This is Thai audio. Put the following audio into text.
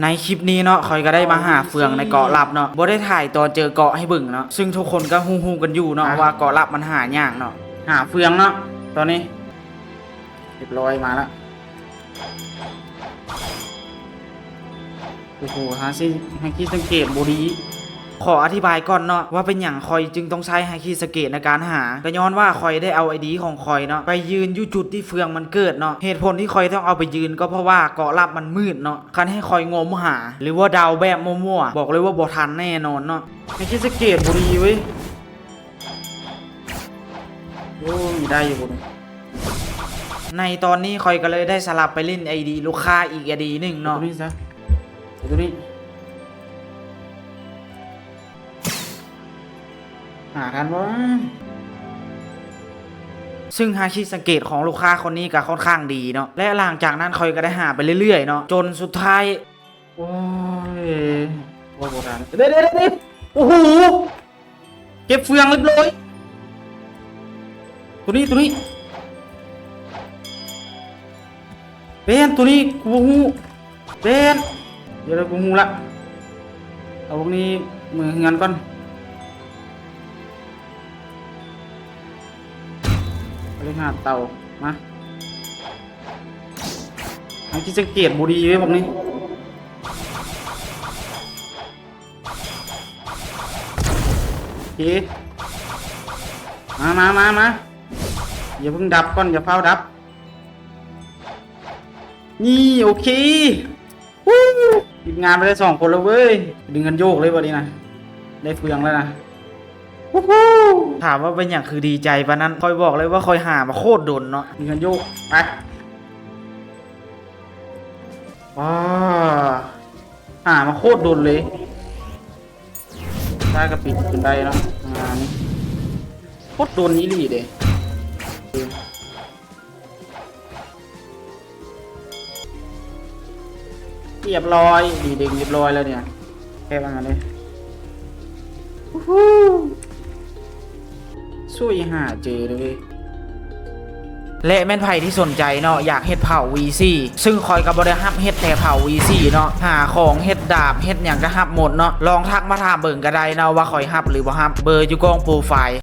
ในคลิปนี้เนาะคอยก็ได้มาหาเฟืองในเกาะลับเนาะบ่ได้ถ่ายตอนเจอเกาะให้เบิ่งเนาะซึ่งทุกคนก็ฮู้ๆกันอยู่เนาะว่าเกาะลับมันหายากเนาะหาเฟืองเนาะตอนนี้เรียบร้อยมาแล้วโอ้โหฮาซิให้คิดสังเกตบ่ดีขออธิบายก่อนเนาะว่าเป็นอย่างคอยจึงต้องใช้ไฮคีสเกตในการหาก็ย้อนว่าคอยได้เอาไอดีของคอยเนาะไปยืนอยู่จุดที่เฟืองมันเกิดเนาะเหตุผลที่คอยต้องเอาไปยืนก็เพราะว่าเกาะลับมันมืดเนาะคันให้คอยงมหาหรือว่าเดาแบบมั่วๆบอกเลยว่าบ่ทันแน่นอนเนาะไฮคีสเกตบ่ดีเว้ยโอ้ยได้อยู่บ่ในตอนนี้คอยก็เลยได้สลับไปเล่นไอดีลูกค้าอีกไอดีหนึ่งเนาะตัวนี้ซะตัวนี้หาทันวะซึ่งฮาคิสังเกตของลูกค้าคนนี้ก็ค่อนข้างดีเนาะและหลังจากนั้นคอยก็ได้หาไปเรื่อยๆเนาะจนสุดท้ายโอ้ยว่าโบราณเด็ดโอ้โหเก็บเฟืองเรียบร้อยตัวนี้เป็นตัวนี้กูหูเป็นเดี๋ยวเรากูหูละเอาพวกนี้มือเงินก่อนเล่นหาเต่ามาทางที่สังเกตบุรีไว้พวกนี้โอเคมาอย่าเพิ่งดับก่อนอย่าเฝ้าดับนี่โอเคทีมงานไปได้2 คนแล้วเว้ยดึงกันโยกเลยวันนี้นะได้เฟืองแล้วนะถามว่าเป็นอย่างคือดีใจปะนั้นคอยบอกเลยว่าคอยหามาโคตรโดนเนาะดึงกันโยกไปว้าหามาโคตรโดนเลยได้กระปิดขึ้นได้เนาะงานนี้โคตรโดนนี้ลีเด้เรียบร้อยดีเด้งเรียบร้อยแล้วเนี่ยแค่ประมาณนี้ช่วยหาเจอเลยและแม่นไผ่ที่สนใจเนาะอยากเฮ็ดเผา VC ซึ่งคอยกับบริฮับเฮ็ดแต่เผา VC เนาะหาของเฮ็ดดาบเฮ็ดอย่างก็ฮับหมดเนาะลองทักมาถามเบิ่งก็ได้เนาะว่าคอยฮับหรือบ่ฮับเบอร์อยู่กองโปรไฟล์